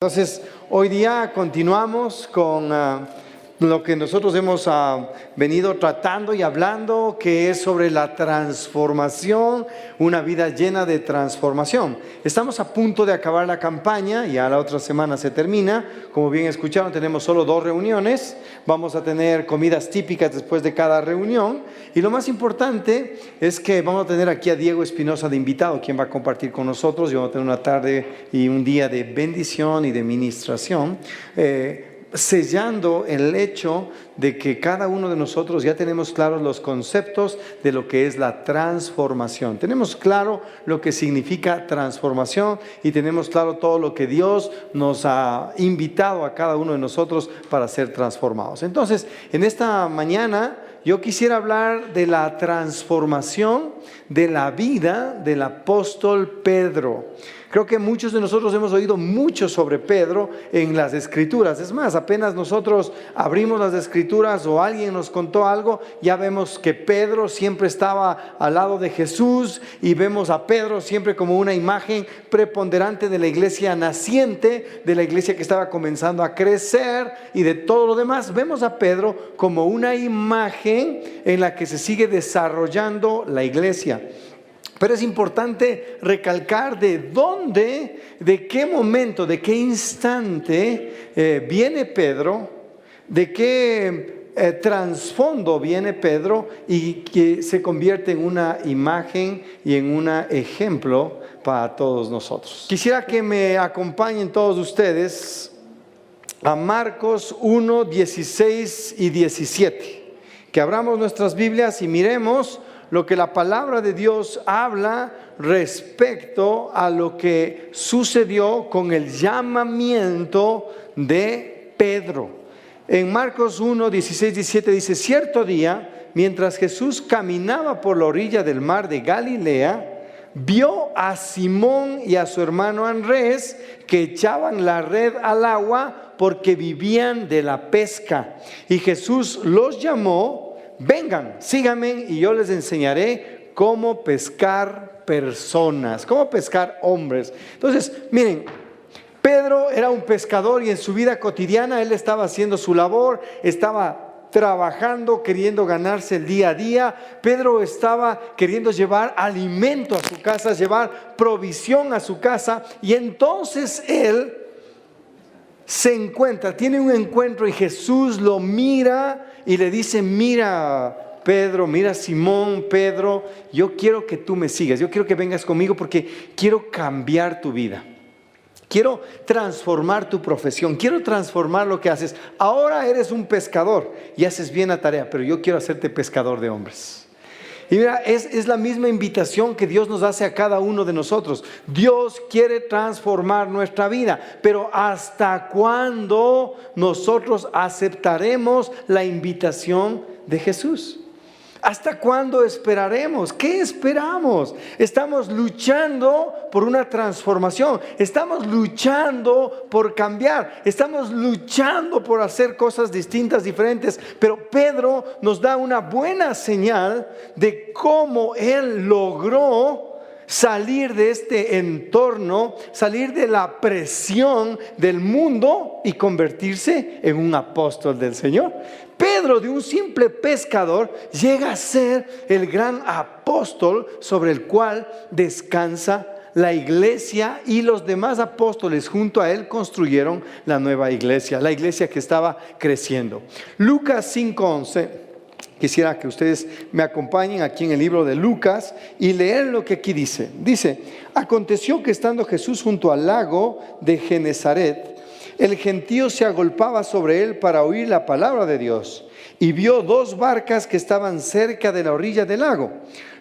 Entonces, hoy día continuamos con lo que nosotros hemos venido tratando y hablando, que es sobre la transformación, una vida llena de transformación. Estamos a punto de acabar la campaña, ya la otra semana se termina. Como bien escucharon, tenemos solo 2 reuniones. Vamos a tener comidas típicas después de cada reunión. Y lo más importante es que vamos a tener aquí a Diego Espinosa de invitado, quien va a compartir con nosotros. Y vamos a tener una tarde y un día de bendición y de ministración, sellando el hecho de que cada uno de nosotros ya tenemos claros los conceptos de lo que es la transformación. Tenemos claro lo que significa transformación y tenemos claro todo lo que Dios nos ha invitado a cada uno de nosotros para ser transformados. Entonces, en esta mañana yo quisiera hablar de la transformación de la vida del apóstol Pedro. Creo que muchos de nosotros hemos oído mucho sobre Pedro en las Escrituras. Es más, apenas nosotros abrimos las Escrituras o alguien nos contó algo, ya vemos que Pedro siempre estaba al lado de Jesús y vemos a Pedro siempre como una imagen preponderante de la iglesia naciente, de la iglesia que estaba comenzando a crecer y de todo lo demás. Vemos a Pedro como una imagen en la que se sigue desarrollando la iglesia. Pero es importante recalcar de dónde, de qué momento, de qué instante viene Pedro, de qué trasfondo viene Pedro y que se convierte en una imagen y en un ejemplo para todos nosotros. Quisiera que me acompañen todos ustedes a Marcos 1, 16 y 17. Que abramos nuestras Biblias y miremos lo que la palabra de Dios habla respecto a lo que sucedió con el llamamiento de Pedro. En Marcos 1, 16, 17 dice: cierto día, mientras Jesús caminaba por la orilla del mar de Galilea, vio a Simón y a su hermano Andrés que echaban la red al agua porque vivían de la pesca. Y Jesús los llamó: vengan, síganme y yo les enseñaré cómo pescar personas, cómo pescar hombres. Entonces, miren, Pedro era un pescador y en su vida cotidiana él estaba haciendo su labor, estaba trabajando, queriendo ganarse el día a día. Pedro estaba queriendo llevar alimento a su casa, llevar provisión a su casa, y entonces él se encuentra, tiene un encuentro y Jesús lo mira y le dice: mira Pedro, mira Simón, Pedro, yo quiero que tú me sigas, yo quiero que vengas conmigo porque quiero cambiar tu vida. Quiero transformar tu profesión, quiero transformar lo que haces. Ahora eres un pescador y haces bien la tarea, pero yo quiero hacerte pescador de hombres. Y mira, es la misma invitación que Dios nos hace a cada uno de nosotros. Dios quiere transformar nuestra vida, pero ¿hasta cuándo nosotros aceptaremos la invitación de Jesús? ¿Hasta cuándo esperaremos? ¿Qué esperamos? Estamos luchando por una transformación. Estamos luchando por cambiar. Estamos luchando por hacer cosas distintas, diferentes. Pero Pedro nos da una buena señal de cómo él logró salir de este entorno, salir de la presión del mundo y convertirse en un apóstol del Señor. Pedro, de un simple pescador, llega a ser el gran apóstol sobre el cual descansa la iglesia, y los demás apóstoles junto a él construyeron la nueva iglesia, la iglesia que estaba creciendo. Lucas 5:11. Quisiera que ustedes me acompañen aquí en el libro de Lucas y leer lo que aquí dice. Dice: aconteció que estando Jesús junto al lago de Genezaret, el gentío se agolpaba sobre él para oír la palabra de Dios, y vio 2 barcas que estaban cerca de la orilla del lago.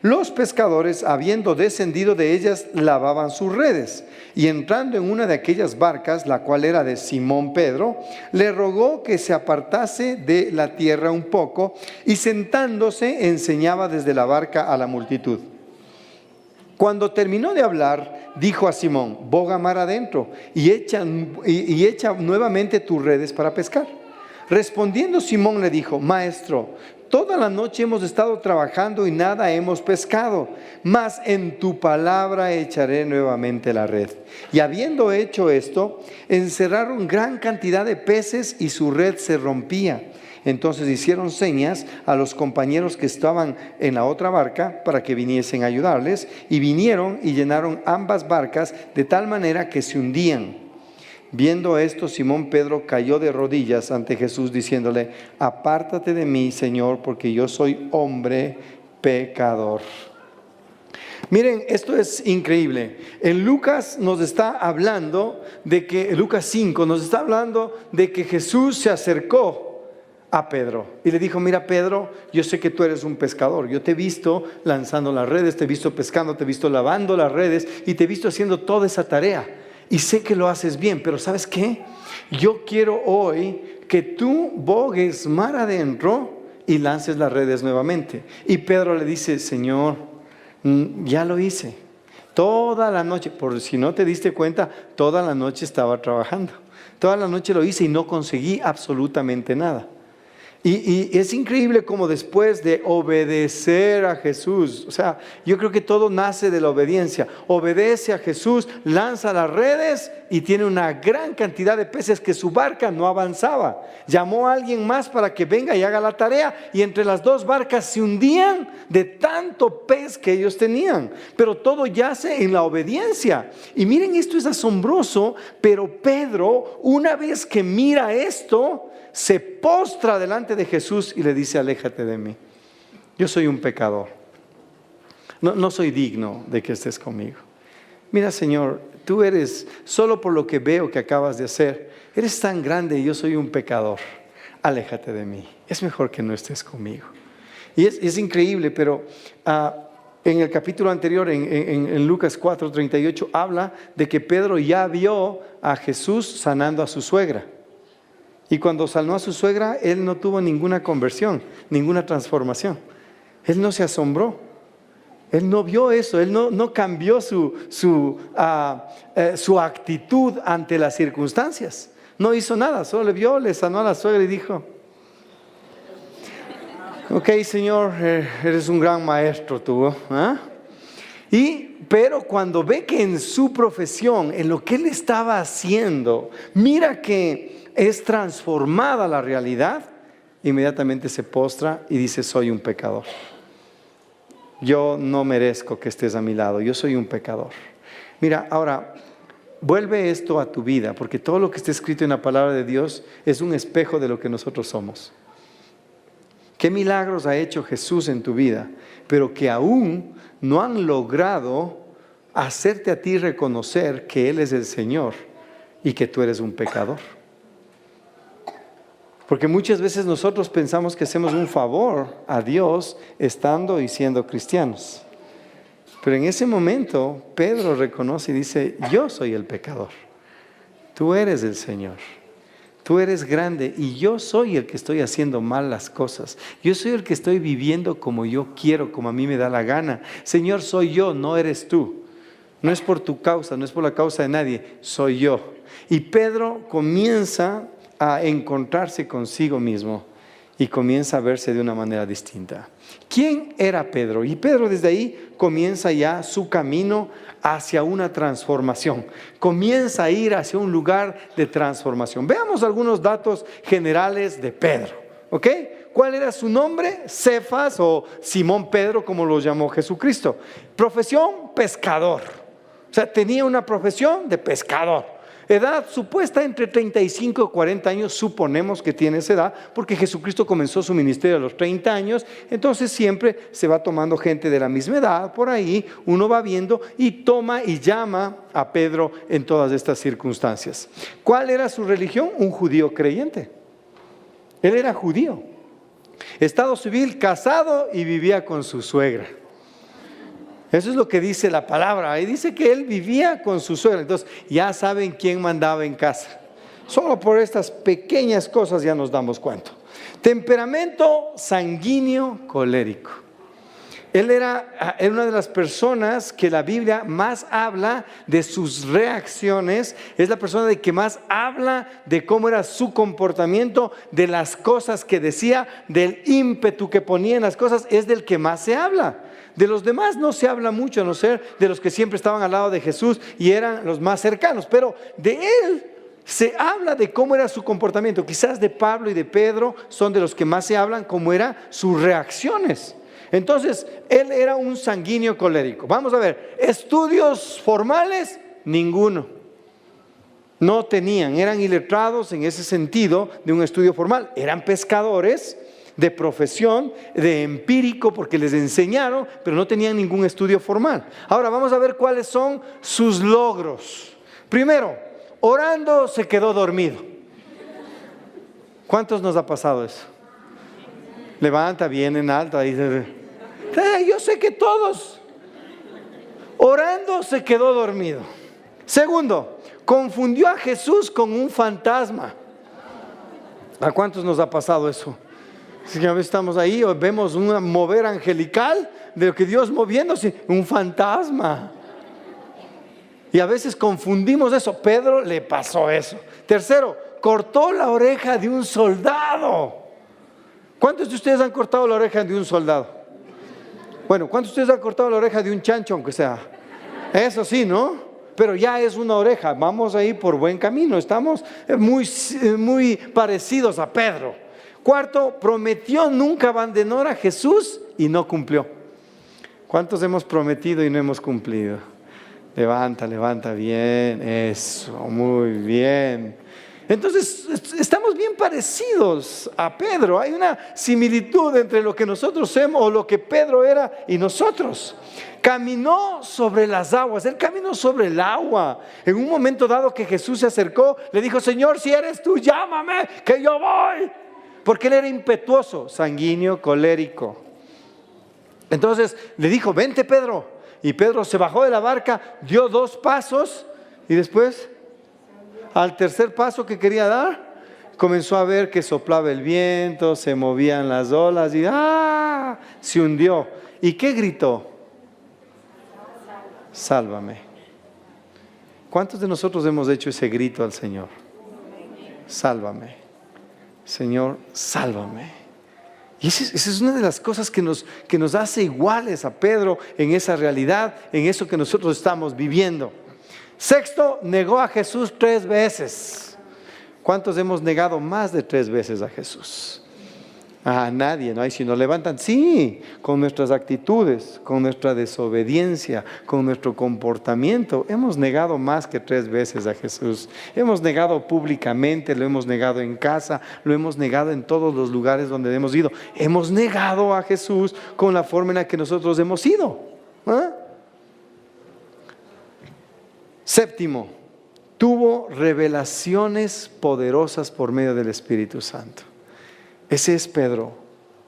Los pescadores, habiendo descendido de ellas, lavaban sus redes. Y entrando en una de aquellas barcas, la cual era de Simón Pedro, le rogó que se apartase de la tierra un poco, y sentándose enseñaba desde la barca a la multitud. Cuando terminó de hablar, dijo a Simón: boga mar adentro y echa nuevamente tus redes para pescar. Respondiendo Simón le dijo: Maestro, toda la noche hemos estado trabajando y nada hemos pescado, mas en tu palabra echaré nuevamente la red. Y habiendo hecho esto, encerraron gran cantidad de peces y su red se rompía. Entonces hicieron señas a los compañeros que estaban en la otra barca para que viniesen a ayudarles, y vinieron y llenaron ambas barcas de tal manera que se hundían. Viendo esto, Simón Pedro cayó de rodillas ante Jesús diciéndole: apártate de mí, Señor, porque yo soy hombre pecador. Miren, esto es increíble. En Lucas nos está hablando de que, Lucas 5 nos está hablando de que Jesús se acercó a Pedro y le dijo: mira, Pedro, yo sé que tú eres un pescador, yo te he visto lanzando las redes, te he visto pescando, te he visto lavando las redes y te he visto haciendo toda esa tarea y sé que lo haces bien, pero ¿sabes qué? Yo quiero hoy que tú bogues mar adentro y lances las redes nuevamente. Y Pedro le dice: Señor, ya lo hice toda la noche. Por si no te diste cuenta, toda la noche estaba trabajando, toda la noche lo hice y no conseguí absolutamente nada. Y es increíble cómo después de obedecer a Jesús, o sea, yo creo que todo nace de la obediencia. Obedece a Jesús, lanza las redes y tiene una gran cantidad de peces que su barca no avanzaba. Llamó a alguien más para que venga y haga la tarea, y entre las dos barcas se hundían de tanto pez que ellos tenían. Pero todo yace en la obediencia. Y miren, esto es asombroso, pero Pedro, una vez que mira esto, se postra delante de Jesús y le dice: aléjate de mí, yo soy un pecador, no soy digno de que estés conmigo. Mira, Señor, tú eres, solo por lo que veo que acabas de hacer, eres tan grande y yo soy un pecador. Aléjate de mí, es mejor que no estés conmigo. Y es increíble, pero en el capítulo anterior, en Lucas 4:38, habla de que Pedro ya vio a Jesús sanando a su suegra. Y cuando sanó a su suegra, él no tuvo ninguna conversión, ninguna transformación. Él no se asombró. Él no vio eso. Él no cambió su actitud ante las circunstancias. No hizo nada. Solo le vio, le sanó a la suegra y dijo: ok, Señor, eres un gran maestro tú, ¿eh? Pero cuando ve que en su profesión, en lo que él estaba haciendo, mira que es transformada la realidad, inmediatamente se postra y dice: soy un pecador. Yo no merezco que estés a mi lado, yo soy un pecador. Mira, ahora, vuelve esto a tu vida, porque todo lo que está escrito en la palabra de Dios es un espejo de lo que nosotros somos. ¿Qué milagros ha hecho Jesús en tu vida, pero que aún no han logrado hacerte a ti reconocer que Él es el Señor y que tú eres un pecador? Porque muchas veces nosotros pensamos que hacemos un favor a Dios estando y siendo cristianos. Pero en ese momento Pedro reconoce y dice: yo soy el pecador. Tú eres el Señor. Tú eres grande y yo soy el que estoy haciendo mal las cosas. Yo soy el que estoy viviendo como yo quiero, como a mí me da la gana. Señor, soy yo, no eres tú. No es por tu causa, no es por la causa de nadie, soy yo. Y Pedro comienza a encontrarse consigo mismo y comienza a verse de una manera distinta. ¿Quién era Pedro? Y Pedro desde ahí comienza ya su camino hacia una transformación. Comienza a ir hacia un lugar de transformación. Veamos algunos datos generales de Pedro, ¿ok? ¿Cuál era su nombre? Cefas, o Simón Pedro, como lo llamó Jesucristo. Profesión: pescador. O sea, tenía una profesión de pescador. Edad supuesta entre 35 y 40 años, suponemos que tiene esa edad, porque Jesucristo comenzó su ministerio a los 30 años, entonces siempre se va tomando gente de la misma edad, por ahí uno va viendo y toma y llama a Pedro en todas estas circunstancias. ¿Cuál era su religión? Un judío creyente. Él era judío. Estado civil, casado y vivía con su suegra. Eso es lo que dice la palabra. Ahí dice que él vivía con su suegra. Entonces ya saben quién mandaba en casa. Solo por estas pequeñas cosas ya nos damos cuenta. Temperamento sanguíneo colérico. Él era una de las personas que la Biblia más habla de sus reacciones. Es la persona de que más habla de cómo era su comportamiento, de las cosas que decía, del ímpetu que ponía en las cosas. Es del que más se habla. De los demás no se habla mucho, a no ser de los que siempre estaban al lado de Jesús y eran los más cercanos. Pero de él se habla de cómo era su comportamiento. Quizás de Pablo y de Pedro son de los que más se hablan, cómo eran sus reacciones. Entonces, él era un sanguíneo colérico. Vamos a ver, estudios formales, ninguno. No tenían, eran iletrados en ese sentido de un estudio formal. Eran pescadores de profesión, de empírico, porque les enseñaron, pero no tenían ningún estudio formal. Ahora vamos a ver cuáles son sus logros. Primero, orando se quedó dormido. ¿Cuántos nos ha pasado eso? Levanta bien en alto, dice... Yo sé que todos. Orando se quedó dormido. Segundo, confundió a Jesús con un fantasma. ¿A cuántos nos ha pasado eso? Si a veces estamos ahí o vemos un mover angelical de lo que Dios moviéndose, un fantasma. Y a veces confundimos eso. Pedro le pasó eso. Tercero, cortó la oreja de un soldado. ¿Cuántos de ustedes han cortado la oreja de un soldado? Bueno, ¿cuántos de ustedes han cortado la oreja de un chancho, aunque sea? Eso sí, ¿no? Pero ya es una oreja. Vamos ahí por buen camino. Estamos muy parecidos a Pedro. Cuarto, prometió nunca abandonar a Jesús y no cumplió. ¿Cuántos hemos prometido y no hemos cumplido? Levanta bien. Eso, muy bien. Entonces, estamos bien parecidos a Pedro. Hay una similitud entre lo que nosotros somos o lo que Pedro era y nosotros. Caminó sobre las aguas. Él caminó sobre el agua. En un momento dado que Jesús se acercó, le dijo: Señor, si eres tú, llámame, que yo voy. Porque él era impetuoso, sanguíneo, colérico. Entonces le dijo: vente, Pedro. Y Pedro se bajó de la barca, dio 2 pasos y después, al tercer paso que quería dar, comenzó a ver que soplaba el viento, se movían las olas y se hundió. ¿Y qué gritó? Sálvame. ¿Cuántos de nosotros hemos hecho ese grito al Señor? Sálvame. Señor, sálvame. Y esa es una de las cosas que nos hace iguales a Pedro en esa realidad, en eso que nosotros estamos viviendo. Sexto, negó a Jesús 3 veces. ¿Cuántos hemos negado más de 3 veces a Jesús? A nadie, ¿no? Hay si nos levantan, sí, con nuestras actitudes, con nuestra desobediencia, con nuestro comportamiento. Hemos negado más que 3 veces a Jesús. Hemos negado públicamente, lo hemos negado en casa, lo hemos negado en todos los lugares donde hemos ido. Hemos negado a Jesús con la forma en la que nosotros hemos ido. Séptimo, tuvo revelaciones poderosas por medio del Espíritu Santo. Ese es Pedro.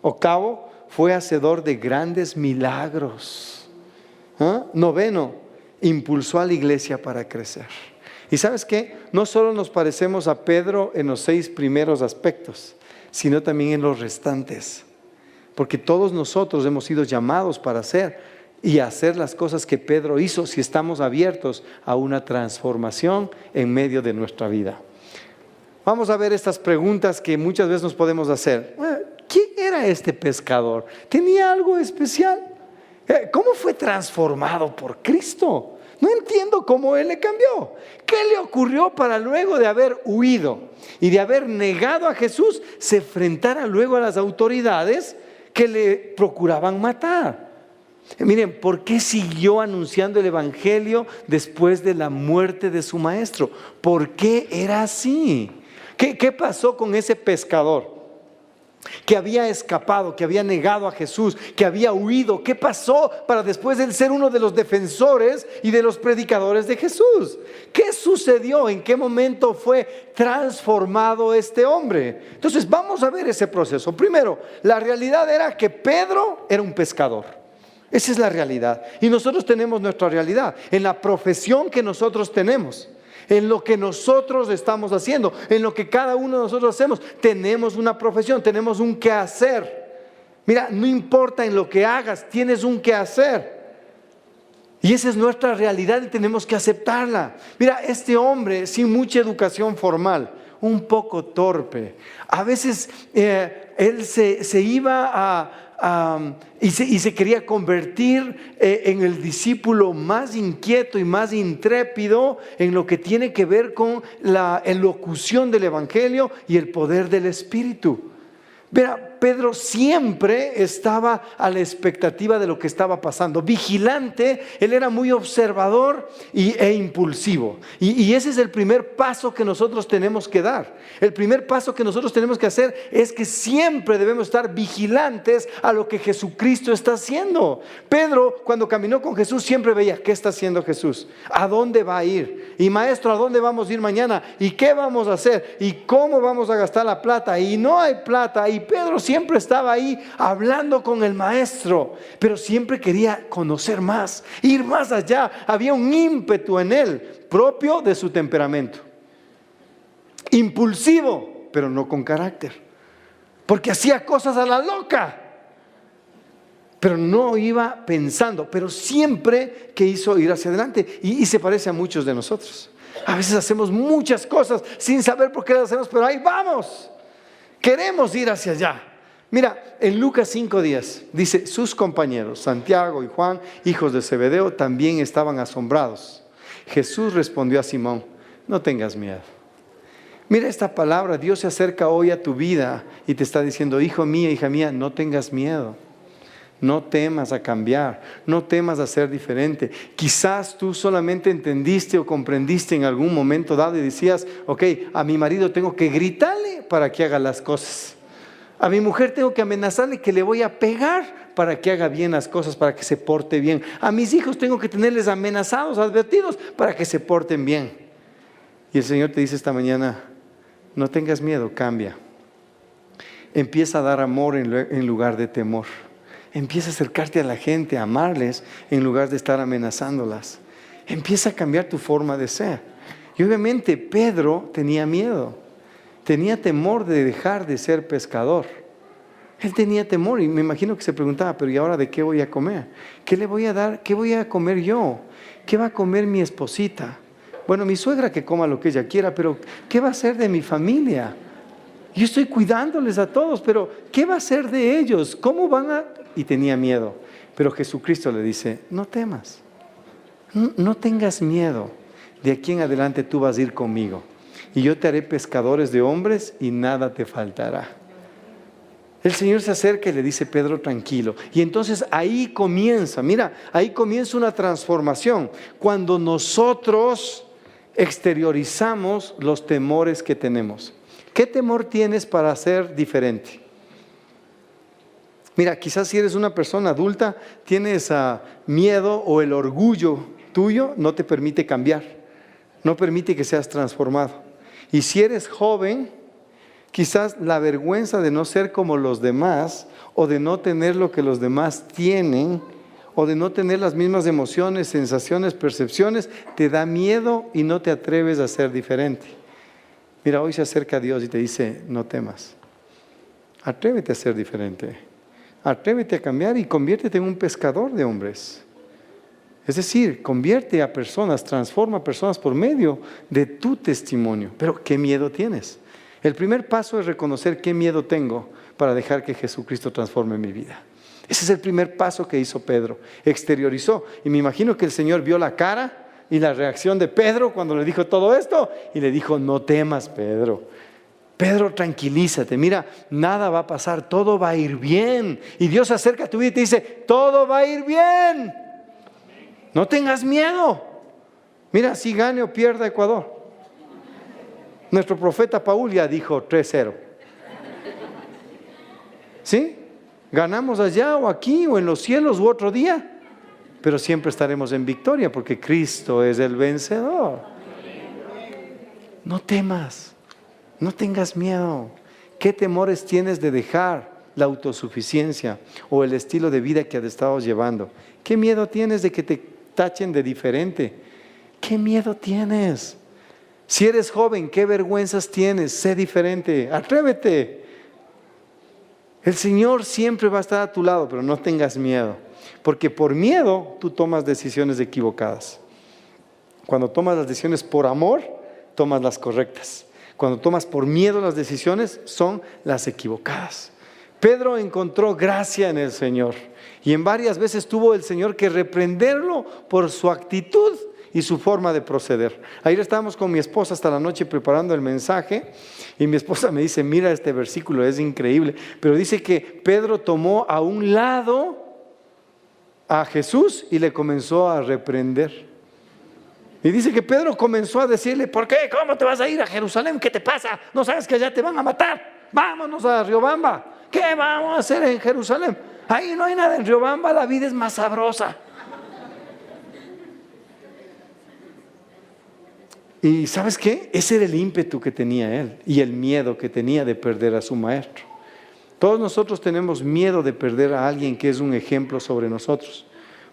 Octavo, fue hacedor de grandes milagros. Noveno, impulsó a la iglesia para crecer. Y ¿sabes qué? No solo nos parecemos a Pedro en los 6 primeros aspectos, sino también en los restantes. Porque todos nosotros hemos sido llamados para hacer y hacer las cosas que Pedro hizo si estamos abiertos a una transformación en medio de nuestra vida. Vamos a ver estas preguntas que muchas veces nos podemos hacer. ¿Quién era este pescador? ¿Tenía algo especial? ¿Cómo fue transformado por Cristo? No entiendo cómo Él le cambió. ¿Qué le ocurrió para luego de haber huido y de haber negado a Jesús, se enfrentara luego a las autoridades que le procuraban matar? Miren, ¿por qué siguió anunciando el evangelio después de la muerte de su maestro? ¿Por qué era así? ¿Qué pasó con ese pescador que había escapado, que había negado a Jesús, que había huido? ¿Qué pasó para después él ser uno de los defensores y de los predicadores de Jesús? ¿Qué sucedió? ¿En qué momento fue transformado este hombre? Entonces vamos a ver ese proceso. Primero, la realidad era que Pedro era un pescador. Esa es la realidad. Y nosotros tenemos nuestra realidad en la profesión que nosotros tenemos. En lo que nosotros estamos haciendo, en lo que cada uno de nosotros hacemos, tenemos una profesión, tenemos un quehacer. Mira, no importa en lo que hagas, tienes un qué hacer. Y esa es nuestra realidad y tenemos que aceptarla. Mira, este hombre sin mucha educación formal, un poco torpe. A veces él se iba y se quería convertir en el discípulo más inquieto y más intrépido en lo que tiene que ver con la elocución del Evangelio y el poder del Espíritu. Mira, Pedro siempre estaba a la expectativa de lo que estaba pasando, vigilante. Él era muy observador e impulsivo. Y ese es el primer paso que nosotros tenemos que dar. El primer paso que nosotros tenemos que hacer es que siempre debemos estar vigilantes a lo que Jesucristo está haciendo. Pedro, cuando caminó con Jesús, siempre veía, ¿qué está haciendo Jesús? ¿A dónde va a ir? Y maestro, ¿a dónde vamos a ir mañana? ¿Y qué vamos a hacer? ¿Y cómo vamos a gastar la plata? Y no hay plata. Y Pedro siempre estaba ahí hablando con el maestro, pero siempre quería conocer más, ir más allá. Había un ímpetu en él propio de su temperamento, impulsivo, pero no con carácter, porque hacía cosas a la loca, pero no iba pensando, pero siempre quiso ir hacia adelante. Y se parece a muchos de nosotros. A veces hacemos muchas cosas sin saber por qué las hacemos, pero ahí vamos. Queremos ir hacia allá. Mira, en Lucas 5:10 dice, sus compañeros, Santiago y Juan, hijos de Zebedeo, también estaban asombrados. Jesús respondió a Simón, no tengas miedo. Mira esta palabra, Dios se acerca hoy a tu vida y te está diciendo, hijo mío, hija mía, no tengas miedo. No temas a cambiar, no temas a ser diferente. Quizás tú solamente entendiste o comprendiste en algún momento dado y decías, ok, a mi marido tengo que gritarle para que haga las cosas. A mi mujer tengo que amenazarle que le voy a pegar para que haga bien las cosas, para que se porte bien. A mis hijos tengo que tenerles amenazados, advertidos, para que se porten bien. Y el Señor te dice esta mañana, no tengas miedo, cambia. Empieza a dar amor en lugar de temor. Empieza a acercarte a la gente, a amarles en lugar de estar amenazándolas. Empieza a cambiar tu forma de ser. Y obviamente Pedro tenía miedo. Tenía temor de dejar de ser pescador. Él tenía temor y me imagino que se preguntaba, pero ¿y ahora de qué voy a comer? ¿Qué le voy a dar? ¿Qué voy a comer yo? ¿Qué va a comer mi esposita? Bueno, mi suegra que coma lo que ella quiera, pero ¿qué va a hacer de mi familia? Yo estoy cuidándoles a todos, pero ¿qué va a hacer de ellos? ¿Cómo van a...? Y tenía miedo. Pero Jesucristo le dice, no temas, no tengas miedo. De aquí en adelante tú vas a ir conmigo. Y yo te haré pescadores de hombres y nada te faltará. El Señor se acerca y le dice, Pedro, tranquilo. Y entonces ahí comienza, mira, ahí comienza una transformación. Cuando nosotros exteriorizamos los temores que tenemos. ¿Qué temor tienes para ser diferente? Mira, quizás si eres una persona adulta, tienes miedo o el orgullo tuyo no te permite cambiar. No permite que seas transformado. Y si eres joven, quizás la vergüenza de no ser como los demás, o de no tener lo que los demás tienen, o de no tener las mismas emociones, sensaciones, percepciones, te da miedo y no te atreves a ser diferente. Mira, hoy se acerca a Dios y te dice, no temas. Atrévete a ser diferente. Atrévete a cambiar y conviértete en un pescador de hombres. Es decir, convierte a personas, transforma a personas por medio de tu testimonio. Pero ¿qué miedo tienes? El primer paso es reconocer qué miedo tengo para dejar que Jesucristo transforme mi vida. Ese es el primer paso que hizo Pedro. Exteriorizó. Y me imagino que el Señor vio la cara y la reacción de Pedro cuando le dijo todo esto. Y le dijo, no temas, Pedro. Pedro, tranquilízate. Mira, nada va a pasar. Todo va a ir bien. Y Dios se acerca a tu vida y te dice, todo va a ir bien. No tengas miedo. Mira, si gane o pierda Ecuador. Nuestro profeta Paul ya dijo 3-0. ¿Sí? Ganamos allá o aquí o en los cielos u otro día. Pero siempre estaremos en victoria porque Cristo es el vencedor. No temas. No tengas miedo. ¿Qué temores tienes de dejar la autosuficiencia o el estilo de vida que has estado llevando? ¿Qué miedo tienes de que te tachen de diferente? ¿Qué miedo tienes? Si eres joven, ¿qué vergüenzas tienes? Sé diferente, atrévete. El Señor siempre va a estar a tu lado, pero no tengas miedo, porque por miedo tú tomas decisiones equivocadas. Cuando tomas las decisiones por amor, tomas las correctas. Cuando tomas por miedo las decisiones, son las equivocadas. Pedro encontró gracia en el Señor y en varias veces tuvo el Señor que reprenderlo por su actitud y su forma de proceder. Ayer estábamos con mi esposa hasta la noche preparando el mensaje y mi esposa me dice, mira este versículo, es increíble, pero dice que Pedro tomó a un lado a Jesús y le comenzó a reprender. Y dice que Pedro comenzó a decirle, ¿por qué? ¿Cómo te vas a ir a Jerusalén? ¿Qué te pasa? ¿No sabes que allá te van a matar? Vámonos a Riobamba. ¿Qué vamos a hacer en Jerusalén? Ahí no hay nada, en Riobamba la vida es más sabrosa. Y ¿sabes qué? Ese era el ímpetu que tenía él y el miedo que tenía de perder a su maestro. Todos nosotros tenemos miedo de perder a alguien que es un ejemplo sobre nosotros.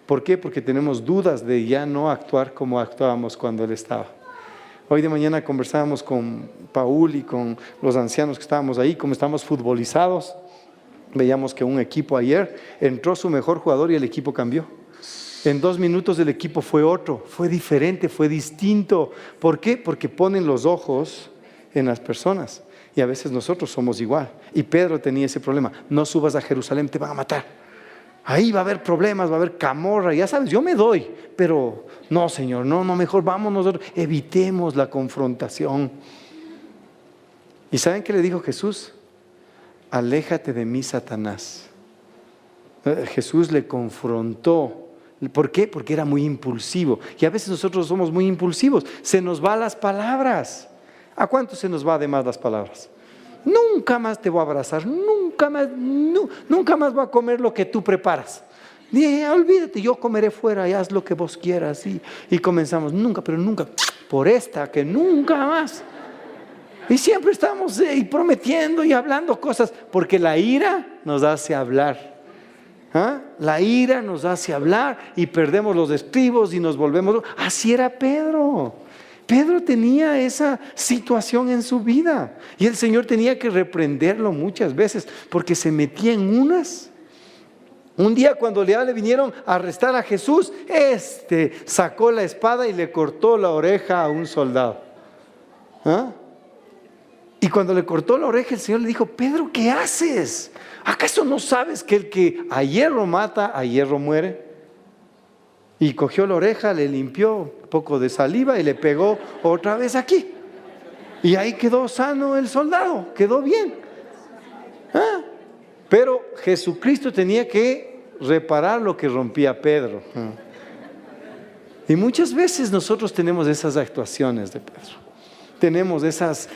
¿Por qué? Porque tenemos dudas de ya no actuar como actuábamos cuando él estaba. Hoy de mañana conversábamos con Paul y con los ancianos que estábamos ahí, como estábamos futbolizados. Veíamos que un equipo ayer entró su mejor jugador y el equipo cambió. En 2 minutos el equipo fue otro, fue diferente, fue distinto. ¿Por qué? Porque ponen los ojos en las personas. Y a veces nosotros somos igual. Y Pedro tenía ese problema. No subas a Jerusalén, te van a matar. Ahí va a haber problemas, va a haber camorra, ya sabes, yo me doy, pero no, Señor, no, mejor vámonos, evitemos la confrontación. ¿Y saben qué le dijo Jesús? Aléjate de mí, Satanás. Jesús le confrontó. ¿Por qué? Porque era muy impulsivo. Y a veces nosotros somos muy impulsivos, se nos van las palabras. ¿A cuánto se nos va además las palabras? Nunca más te voy a abrazar, nunca más voy a comer lo que tú preparas. Olvídate, yo comeré fuera y haz lo que vos quieras. Y comenzamos, nunca, por esta que nunca más. Y siempre estamos prometiendo y hablando cosas, porque la ira nos hace hablar. La ira nos hace hablar y perdemos los estribos y nos volvemos. Así era Pedro. Pedro tenía esa situación en su vida y el Señor tenía que reprenderlo muchas veces porque se metía en unas. Un día cuando le vinieron a arrestar a Jesús, sacó la espada y le cortó la oreja a un soldado. Y cuando le cortó la oreja, el Señor le dijo, Pedro, ¿qué haces? ¿Acaso no sabes que el que a hierro mata, a hierro muere? Y cogió la oreja, le limpió un poco de saliva y le pegó otra vez aquí. Y ahí quedó sano el soldado, quedó bien. Pero Jesucristo tenía que reparar lo que rompía Pedro. Y muchas veces nosotros tenemos esas actuaciones de Pedro. Tenemos esas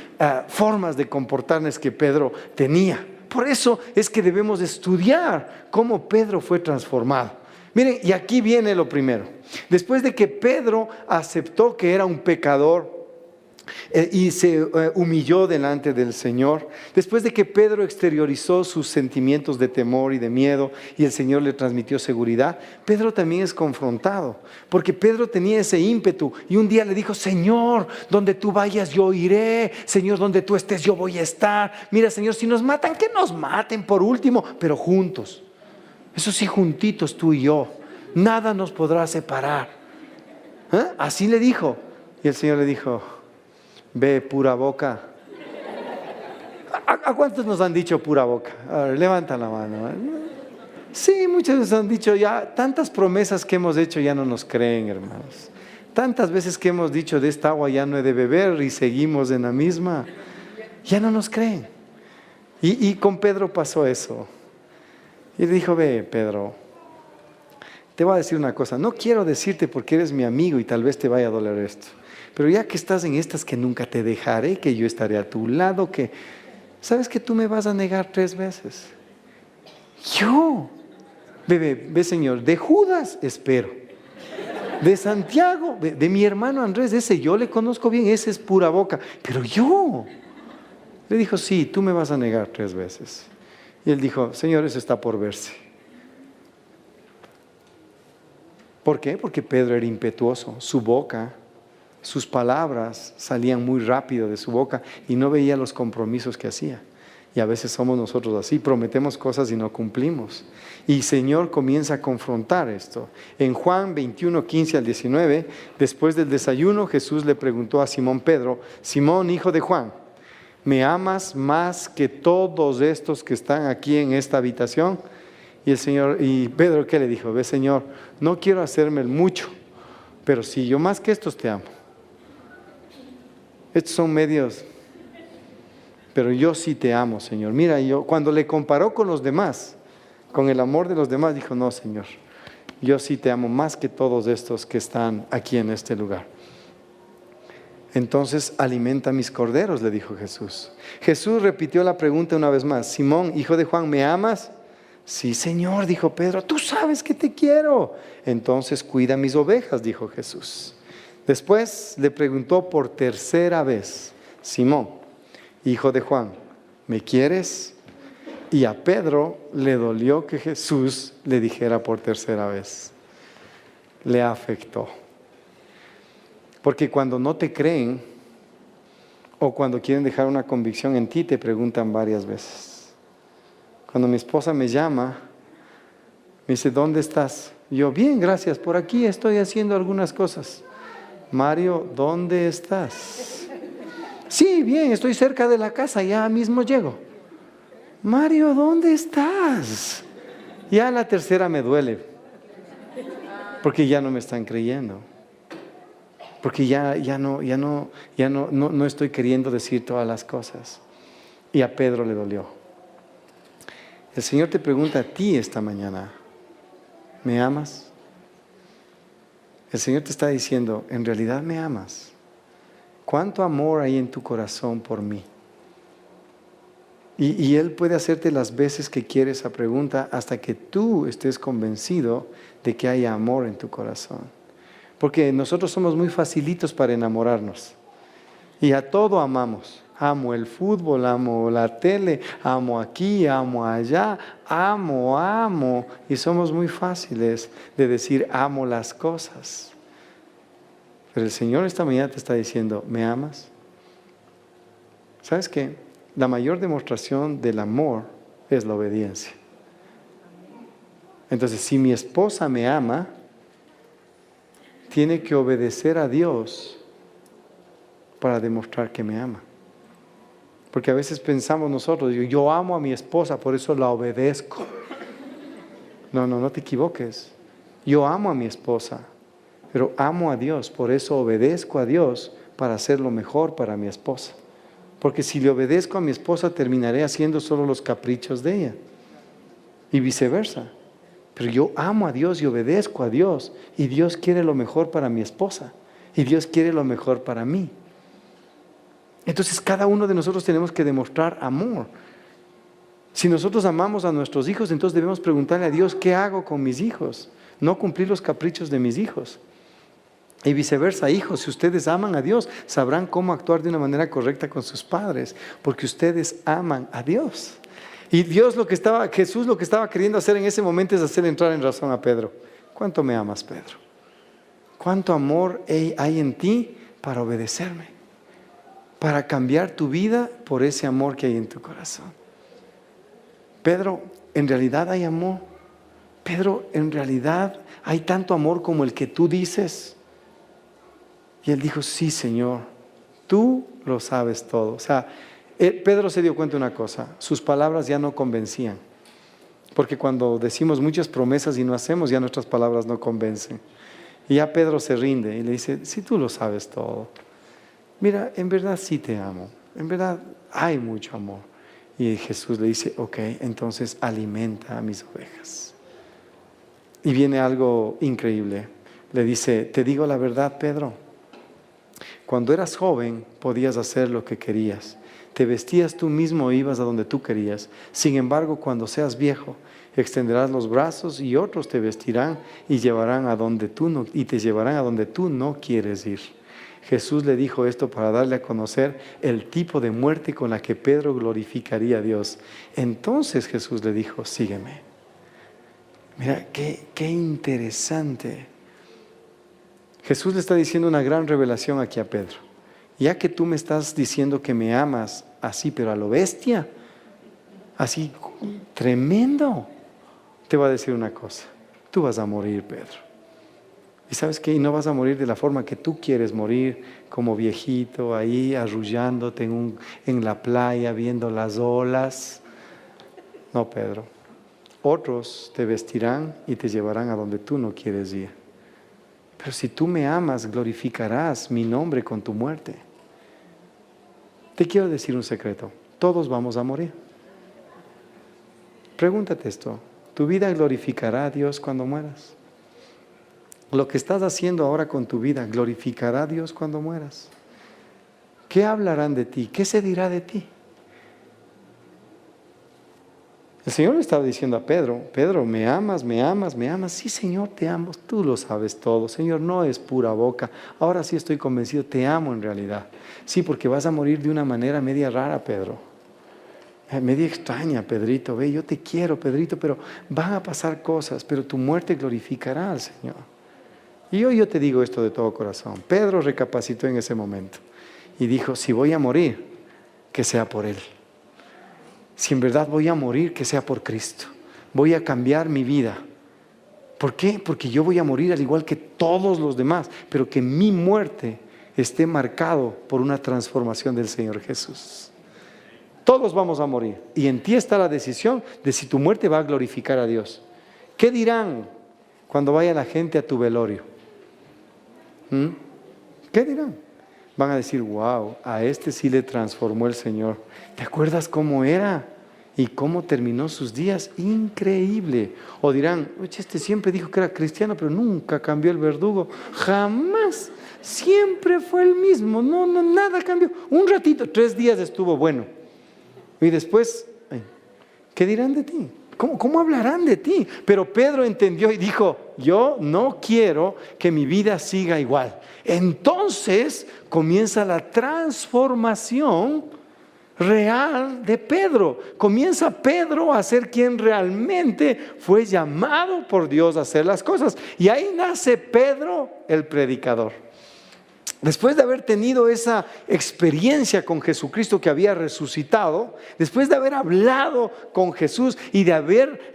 formas de comportarnos que Pedro tenía. Por eso es que debemos estudiar cómo Pedro fue transformado. Miren, y aquí viene lo primero. Después de que Pedro aceptó que era un pecador y se humilló delante del Señor, después de que Pedro exteriorizó sus sentimientos de temor y de miedo y el Señor le transmitió seguridad, Pedro también es confrontado, porque Pedro tenía ese ímpetu y un día le dijo, Señor, donde tú vayas yo iré, Señor, donde tú estés yo voy a estar. Mira, Señor, si nos matan, que nos maten por último, pero juntos. Eso sí, juntitos tú y yo, nada nos podrá separar. Así le dijo. Y el Señor le dijo, ve, pura boca. ¿A cuántos nos han dicho pura boca? A ver, levanta la mano. Sí, muchas veces han dicho ya, tantas promesas que hemos hecho ya no nos creen, hermanos. Tantas veces que hemos dicho de esta agua ya no he de beber y seguimos en la misma. Ya no nos creen. Y con Pedro pasó eso. Y le dijo, ve, Pedro, te voy a decir una cosa. No quiero decirte porque eres mi amigo y tal vez te vaya a doler esto. Pero ya que estás en estas que nunca te dejaré, que yo estaré a tu lado, que sabes que tú me vas a negar 3 veces. Yo, ve Señor, de Judas espero. De Santiago, de mi hermano Andrés, ese yo le conozco bien, ese es pura boca. Pero yo, le dijo, sí, tú me vas a negar 3 veces. Y él dijo, Señor, eso está por verse. ¿Por qué? Porque Pedro era impetuoso, su boca, sus palabras salían muy rápido de su boca y no veía los compromisos que hacía. Y a veces somos nosotros así, prometemos cosas y no cumplimos. Y el Señor comienza a confrontar esto. En Juan 21, 15 al 19, después del desayuno, Jesús le preguntó a Simón Pedro: Simón, hijo de Juan, ¿me amas más que todos estos que están aquí en esta habitación? Y Pedro, ¿qué le dijo? Ve, Señor, no quiero hacerme el mucho, pero sí, yo más que estos te amo. Estos son medios, pero yo sí te amo, Señor. Mira, cuando le comparó con los demás, con el amor de los demás, dijo: no, Señor, yo sí te amo más que todos estos que están aquí en este lugar. Entonces alimenta mis corderos, le dijo Jesús. Jesús repitió la pregunta una vez más: Simón, hijo de Juan, ¿me amas? Sí, Señor, dijo Pedro, tú sabes que te quiero. Entonces cuida mis ovejas, dijo Jesús. Después le preguntó por tercera vez: Simón, hijo de Juan, ¿me quieres? Y a Pedro le dolió que Jesús le dijera por tercera vez. Le afectó. Porque cuando no te creen o cuando quieren dejar una convicción en ti, te preguntan varias veces. Cuando mi esposa me llama, me dice: ¿dónde estás? Y yo: bien, gracias, por aquí estoy haciendo algunas cosas. Mario, ¿dónde estás? Sí, bien, estoy cerca de la casa, ya mismo llego. Mario, ¿dónde estás? Ya la tercera me duele, porque ya no me están creyendo. Porque ya no estoy queriendo decir todas las cosas. Y a Pedro le dolió. El Señor te pregunta a ti esta mañana: ¿me amas? El Señor te está diciendo: ¿en realidad me amas? ¿Cuánto amor hay en tu corazón por mí? Y Él puede hacerte las veces que quiere esa pregunta hasta que tú estés convencido de que hay amor en tu corazón. Porque nosotros somos muy facilitos para enamorarnos. Y a todo amamos. Amo el fútbol, amo la tele, amo aquí, amo allá, amo. Y somos muy fáciles de decir amo las cosas. Pero el Señor esta mañana te está diciendo: ¿me amas? ¿Sabes qué? La mayor demostración del amor es la obediencia. Entonces, si mi esposa me ama, tiene que obedecer a Dios para demostrar que me ama. Porque a veces pensamos nosotros: yo amo a mi esposa, por eso la obedezco. No te equivoques. Yo amo a mi esposa, pero amo a Dios, por eso obedezco a Dios para hacer lo mejor para mi esposa. Porque si le obedezco a mi esposa, terminaré haciendo solo los caprichos de ella. Y viceversa. Pero yo amo a Dios y obedezco a Dios. Y Dios quiere lo mejor para mi esposa. Y Dios quiere lo mejor para mí. Entonces cada uno de nosotros tenemos que demostrar amor. Si nosotros amamos a nuestros hijos, entonces debemos preguntarle a Dios: ¿qué hago con mis hijos? No cumplir los caprichos de mis hijos. Y viceversa, hijos, si ustedes aman a Dios, sabrán cómo actuar de una manera correcta con sus padres, porque ustedes aman a Dios. Y Jesús lo que estaba queriendo hacer en ese momento es hacer entrar en razón a Pedro. ¿Cuánto me amas, Pedro? ¿Cuánto amor hay en ti para obedecerme? Para cambiar tu vida por ese amor que hay en tu corazón. Pedro, ¿en realidad hay amor? Pedro, ¿en realidad hay tanto amor como el que tú dices? Y él dijo: sí, Señor, tú lo sabes todo. O sea, Pedro se dio cuenta de una cosa: sus palabras ya no convencían. Porque cuando decimos muchas promesas y no hacemos, ya nuestras palabras no convencen. Y ya Pedro se rinde y le dice: sí, tú lo sabes todo. Mira, en verdad sí te amo. En verdad hay mucho amor. Y Jesús le dice: ok, entonces alimenta a mis ovejas. Y viene algo increíble. Le dice: te digo la verdad, Pedro. Cuando eras joven podías hacer lo que querías. Te vestías tú mismo e ibas a donde tú querías. Sin embargo, cuando seas viejo, extenderás los brazos y otros te vestirán y te llevarán a donde tú no quieres ir. Jesús le dijo esto para darle a conocer el tipo de muerte con la que Pedro glorificaría a Dios. Entonces Jesús le dijo: sígueme. Mira, qué interesante. Jesús le está diciendo una gran revelación aquí a Pedro. Ya que tú me estás diciendo que me amas así, pero a lo bestia, así tremendo, te va a decir una cosa: tú vas a morir, Pedro. ¿Y sabes qué? Y no vas a morir de la forma que tú quieres morir, como viejito ahí arrullándote en la playa viendo las olas. No, Pedro. Otros te vestirán y te llevarán a donde tú no quieres ir. Pero si tú me amas, glorificarás mi nombre con tu muerte. Te quiero decir un secreto: todos vamos a morir. Pregúntate esto: ¿tu vida glorificará a Dios cuando mueras? Lo que estás haciendo ahora con tu vida, ¿glorificará a Dios cuando mueras? ¿Qué hablarán de ti? ¿Qué se dirá de ti? El Señor le estaba diciendo a Pedro: Pedro, ¿me amas? ¿Me amas? ¿Me amas? Sí, Señor, te amo. Tú lo sabes todo. Señor, no es pura boca. Ahora sí estoy convencido, te amo en realidad. Sí, porque vas a morir de una manera media rara, Pedro. Media extraña, Pedrito. Ve, yo te quiero, Pedrito, pero van a pasar cosas, pero tu muerte glorificará al Señor. Y hoy yo te digo esto de todo corazón. Pedro recapacitó en ese momento y dijo: si voy a morir, que sea por Él. Si en verdad voy a morir, que sea por Cristo. Voy a cambiar mi vida. ¿Por qué? Porque yo voy a morir al igual que todos los demás, pero que mi muerte esté marcado por una transformación del Señor Jesús. Todos vamos a morir, y en ti está la decisión de si tu muerte va a glorificar a Dios. ¿Qué dirán cuando vaya la gente a tu velorio? ¿Qué dirán? Van a decir: wow, a este sí le transformó el Señor. ¿Te acuerdas cómo era? ¿Y cómo terminó sus días? Increíble. O dirán: oye, este siempre dijo que era cristiano, pero nunca cambió el verdugo. Jamás. Siempre fue el mismo. No, nada cambió. Un ratito, 3 días estuvo bueno. Y después, ¿qué dirán de ti? ¿Cómo hablarán de ti? Pero Pedro entendió y dijo: yo no quiero que mi vida siga igual. Entonces comienza la transformación real de Pedro. Comienza Pedro a ser quien realmente fue llamado por Dios a hacer las cosas. Y ahí nace Pedro, el predicador. Después de haber tenido esa experiencia con Jesucristo que había resucitado, después de haber hablado con Jesús y de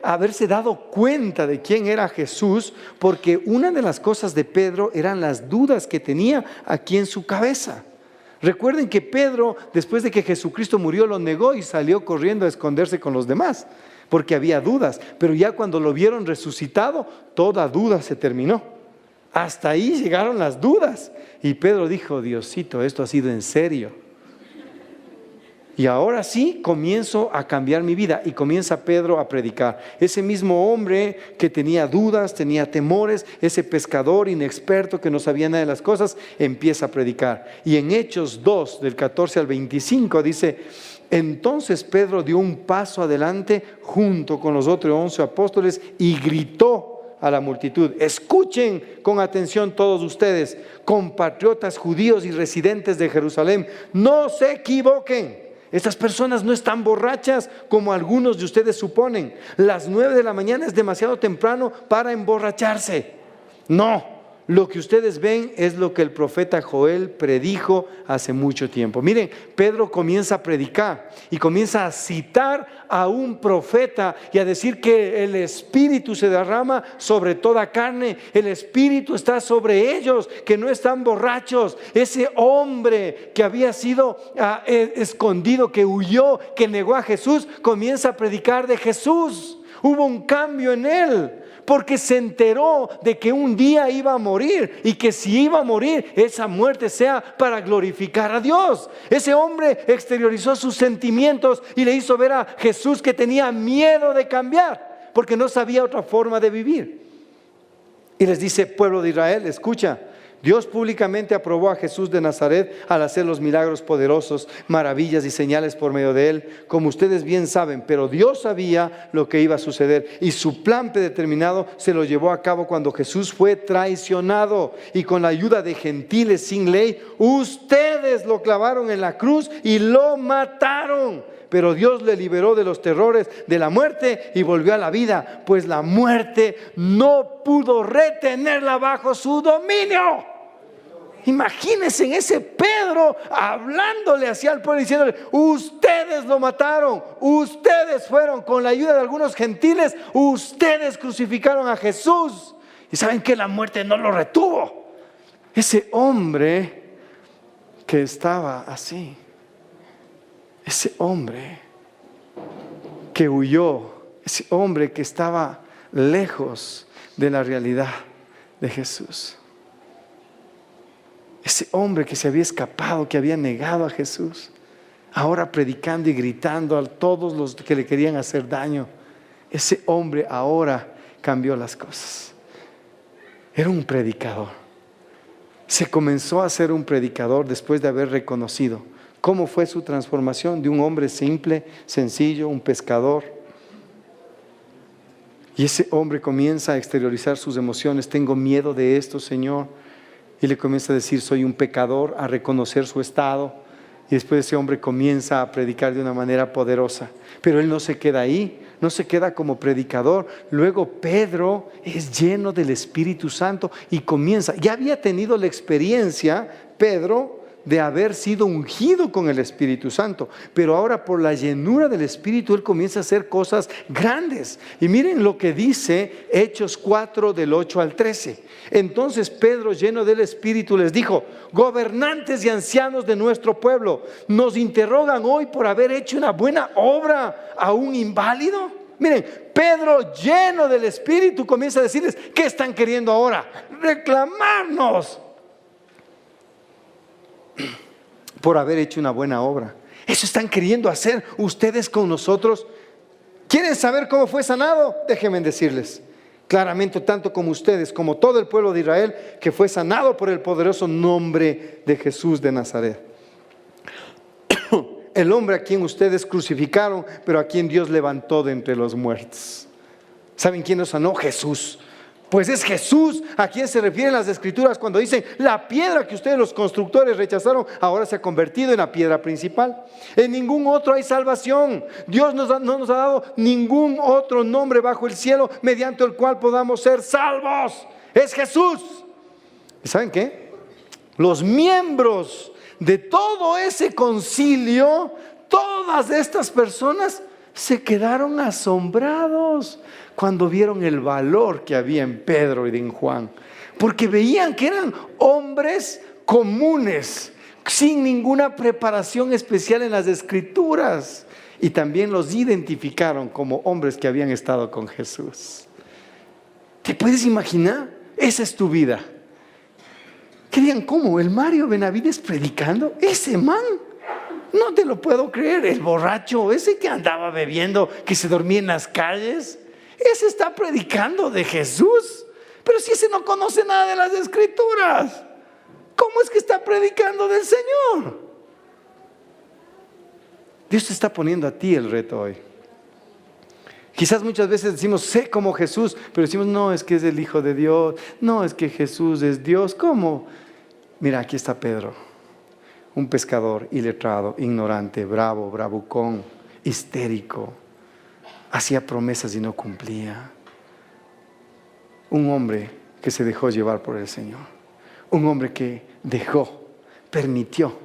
haberse dado cuenta de quién era Jesús, porque una de las cosas de Pedro eran las dudas que tenía aquí en su cabeza. Recuerden que Pedro, después de que Jesucristo murió, lo negó y salió corriendo a esconderse con los demás, porque había dudas. Pero ya cuando lo vieron resucitado, toda duda se terminó. Hasta ahí llegaron las dudas. Y Pedro dijo: Diosito, esto ha sido en serio. Y ahora sí comienzo a cambiar mi vida. Y comienza Pedro a predicar. Ese mismo hombre que tenía dudas, tenía temores, ese pescador inexperto que no sabía nada de las cosas, empieza a predicar. Y en Hechos 2, del 14 al 25 dice: entonces Pedro dio un paso adelante junto con los otros 11 apóstoles y gritó a la multitud: escuchen con atención todos ustedes, compatriotas judíos y residentes de Jerusalén, no se equivoquen. Estas personas no están borrachas como algunos de ustedes suponen. Las 9 de la mañana es demasiado temprano para emborracharse. No. Lo que ustedes ven es lo que el profeta Joel predijo hace mucho tiempo. Miren, Pedro comienza a predicar y comienza a citar a un profeta y a decir que el Espíritu se derrama sobre toda carne. El Espíritu está sobre ellos, que no están borrachos. Ese hombre que había sido escondido, que huyó, que negó a Jesús, comienza a predicar de Jesús. Hubo un cambio en él, porque se enteró de que un día iba a morir y que si iba a morir, esa muerte sea para glorificar a Dios. Ese hombre exteriorizó sus sentimientos y le hizo ver a Jesús que tenía miedo de cambiar, porque no sabía otra forma de vivir. Y les dice: pueblo de Israel, escucha. Dios públicamente aprobó a Jesús de Nazaret al hacer los milagros poderosos, maravillas y señales por medio de él, como ustedes bien saben, pero Dios sabía lo que iba a suceder y su plan predeterminado se lo llevó a cabo cuando Jesús fue traicionado y con la ayuda de gentiles sin ley, ustedes lo clavaron en la cruz y lo mataron. Pero Dios le liberó de los terrores de la muerte y volvió a la vida, pues la muerte no pudo retenerla bajo su dominio. Imagínense en ese Pedro hablándole hacia el pueblo, diciéndole: ustedes lo mataron, ustedes fueron con la ayuda de algunos gentiles, ustedes crucificaron a Jesús. Y saben que la muerte no lo retuvo. Ese hombre que estaba así, ese hombre que huyó, ese hombre que estaba lejos de la realidad de Jesús, ese hombre que se había escapado, que había negado a Jesús, ahora predicando y gritando a todos los que le querían hacer daño. Ese hombre ahora cambió las cosas. Era un predicador. Se comenzó a ser un predicador después de haber reconocido cómo fue su transformación de un hombre simple, sencillo, un pescador. Y ese hombre comienza a exteriorizar sus emociones. Tengo miedo de esto, Señor. Y le comienza a decir: soy un pecador, a reconocer su estado. Y después ese hombre comienza a predicar de una manera poderosa. Pero él no se queda ahí, no se queda como predicador. Luego Pedro es lleno del Espíritu Santo y comienza. Ya había tenido la experiencia, Pedro, de haber sido ungido con el Espíritu Santo, pero ahora por la llenura del Espíritu él comienza a hacer cosas grandes. Y miren lo que dice Hechos 4 del 8 al 13. Entonces Pedro, lleno del Espíritu, les dijo: gobernantes y ancianos de nuestro pueblo, ¿nos interrogan hoy por haber hecho una buena obra a un inválido? Miren, Pedro, lleno del Espíritu, comienza a decirles: ¿qué están queriendo ahora? Reclamarnos por haber hecho una buena obra. Eso están queriendo hacer ustedes con nosotros. ¿Quieren saber cómo fue sanado? Déjenme decirles claramente, tanto como ustedes, como todo el pueblo de Israel, que fue sanado por el poderoso nombre de Jesús de Nazaret. El hombre a quien ustedes crucificaron, pero a quien Dios levantó de entre los muertos. ¿Saben quién nos sanó? Jesús. Pues es Jesús a quien se refieren las Escrituras cuando dicen: la piedra que ustedes los constructores rechazaron ahora se ha convertido en la piedra principal. En ningún otro hay salvación. Dios no nos ha dado ningún otro nombre bajo el cielo mediante el cual podamos ser salvos. Es Jesús. ¿Y saben qué? Los miembros de todo ese concilio, todas estas personas se quedaron asombrados cuando vieron el valor que había en Pedro y en Juan, porque veían que eran hombres comunes, sin ninguna preparación especial en las Escrituras, y también los identificaron como hombres que habían estado con Jesús. ¿Te puedes imaginar? Esa es tu vida. Que digan: ¿cómo? ¿El Mario Benavides predicando? Ese man, no te lo puedo creer. El borracho, ese que andaba bebiendo, que se dormía en las calles, ese está predicando de Jesús. Pero si ese no conoce nada de las Escrituras, ¿cómo es que está predicando del Señor? Dios te está poniendo a ti el reto hoy. Quizás muchas veces decimos: sé como Jesús, pero decimos: no, es que es el Hijo de Dios, no, es que Jesús es Dios. ¿Cómo? Mira, aquí está Pedro, un pescador iletrado, ignorante, bravo, bravucón, histérico. Hacía promesas y no cumplía. Un hombre que se dejó llevar por el Señor. Un hombre que permitió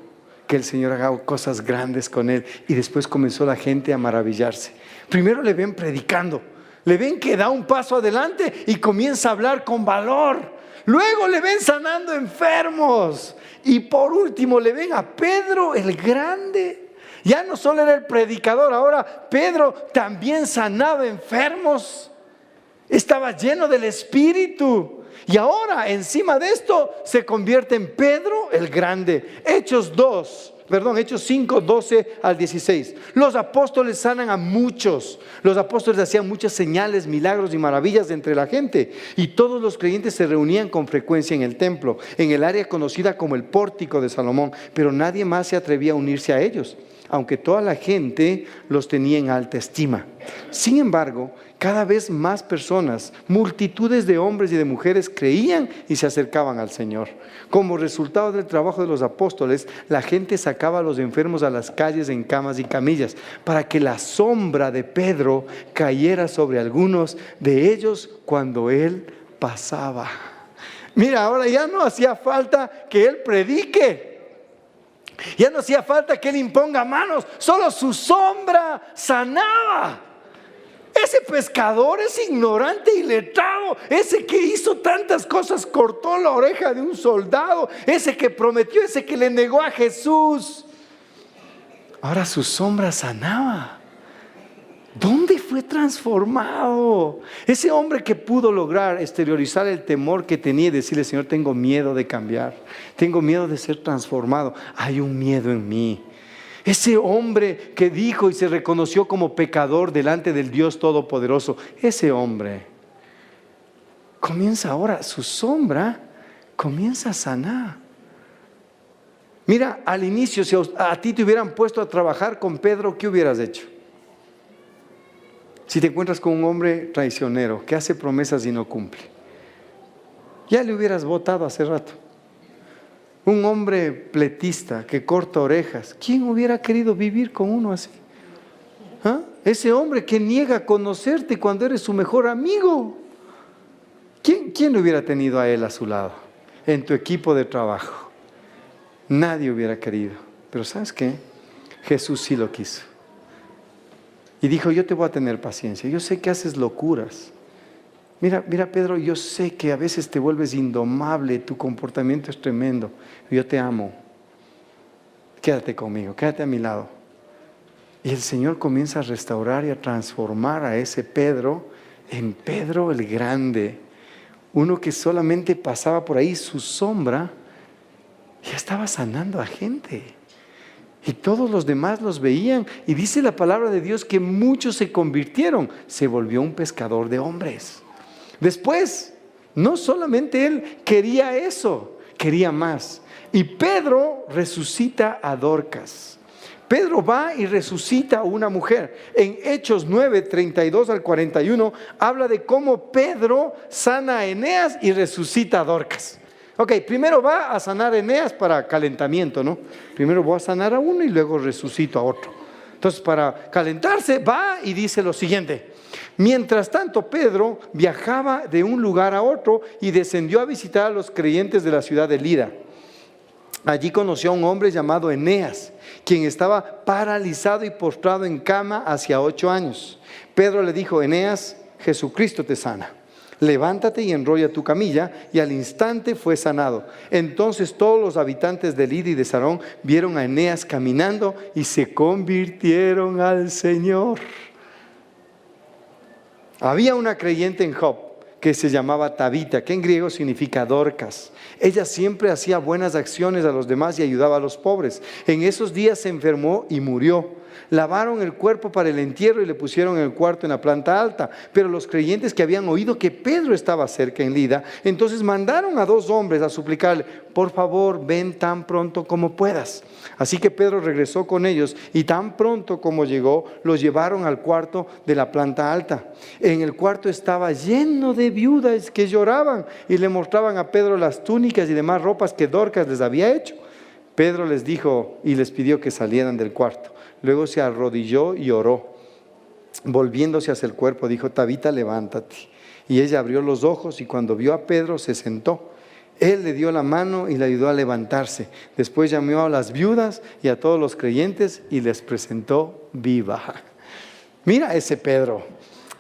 que el Señor haga cosas grandes con él. Y después comenzó la gente a maravillarse. Primero le ven predicando, le ven que da un paso adelante y comienza a hablar con valor. Luego le ven sanando enfermos. Y por último le ven a Pedro el grande. Ya no solo era el predicador, ahora Pedro también sanaba enfermos. Estaba lleno del Espíritu. Y ahora encima de esto se convierte en Pedro el grande. Hechos 5, 12 al 16. Los apóstoles sanan a muchos. Los apóstoles hacían muchas señales, milagros y maravillas entre la gente. Y todos los creyentes se reunían con frecuencia en el templo, en el área conocida como el Pórtico de Salomón. Pero nadie más se atrevía a unirse a ellos, aunque toda la gente los tenía en alta estima. Sin embargo, cada vez más personas, multitudes de hombres y de mujeres creían y se acercaban al Señor. Como resultado del trabajo de los apóstoles, la gente sacaba a los enfermos a las calles en camas y camillas, para que la sombra de Pedro cayera sobre algunos de ellos cuando él pasaba. Mira, ahora ya no hacía falta que él predique. Ya no hacía falta que él imponga manos. Solo su sombra sanaba. Ese pescador, ese ignorante y letrado, ese que hizo tantas cosas, cortó la oreja de un soldado, ese que prometió, ese que le negó a Jesús, ahora su sombra sanaba. ¿Dónde fue transformado? Ese hombre que pudo lograr exteriorizar el temor que tenía y decirle: Señor, tengo miedo de cambiar, tengo miedo de ser transformado, hay un miedo en mí. Ese hombre que dijo y se reconoció como pecador delante del Dios Todopoderoso, ese hombre comienza ahora, su sombra comienza a sanar. Mira, al inicio, si a ti te hubieran puesto a trabajar con Pedro, ¿qué hubieras hecho? Si te encuentras con un hombre traicionero que hace promesas y no cumple, ya le hubieras votado hace rato. Un hombre pletista que corta orejas, ¿quién hubiera querido vivir con uno así? ¿Ah? Ese hombre que niega conocerte cuando eres su mejor amigo. ¿Quién hubiera tenido a él a su lado? En tu equipo de trabajo. Nadie hubiera querido. Pero ¿sabes qué? Jesús sí lo quiso. Y dijo: yo te voy a tener paciencia. Yo sé que haces locuras. Mira, Pedro, yo sé que a veces te vuelves indomable, tu comportamiento es tremendo. Yo te amo. Quédate conmigo, quédate a mi lado. Y el Señor comienza a restaurar y a transformar a ese Pedro en Pedro el Grande. Uno que solamente pasaba por ahí, su sombra ya estaba sanando a gente. Y todos los demás los veían. Y dice la palabra de Dios que muchos se convirtieron. Se volvió un pescador de hombres. Después, no solamente él quería eso, quería más. Y Pedro resucita a Dorcas. Pedro va y resucita a una mujer. En Hechos 9, 32 al 41, habla de cómo Pedro sana a Eneas y resucita a Dorcas. Ok, primero va a sanar a Eneas para calentamiento, ¿no? Primero voy a sanar a uno y luego resucito a otro. Entonces, para calentarse, va y dice lo siguiente: mientras tanto, Pedro viajaba de un lugar a otro y descendió a visitar a los creyentes de la ciudad de Lida. Allí conoció a un hombre llamado Eneas, quien estaba paralizado y postrado en cama hacía 8 años. Pedro le dijo: Eneas, Jesucristo te sana. Levántate y enrolla tu camilla. Y al instante fue sanado. Entonces todos los habitantes de Lida y de Sarón vieron a Eneas caminando y se convirtieron al Señor. Había una creyente en Job que se llamaba Tabita, que en griego significa Dorcas. Ella siempre hacía buenas acciones a los demás y ayudaba a los pobres. En esos días se enfermó y murió. Lavaron el cuerpo para el entierro y le pusieron en el cuarto en la planta alta. Pero los creyentes que habían oído que Pedro estaba cerca en Lida, entonces mandaron a 2 hombres a suplicarle: por favor, ven tan pronto como puedas. Así que Pedro regresó con ellos y tan pronto como llegó, los llevaron al cuarto de la planta alta. En el cuarto estaba lleno de viudas que lloraban y le mostraban a Pedro las túnicas y demás ropas que Dorcas les había hecho. Pedro les dijo y les pidió que salieran del cuarto. Luego se arrodilló y oró. Volviéndose hacia el cuerpo, dijo: Tabita, levántate. Y ella abrió los ojos y cuando vio a Pedro se sentó. Él le dio la mano y le ayudó a levantarse. Después llamó a las viudas y a todos los creyentes y les presentó viva. Mira ese Pedro.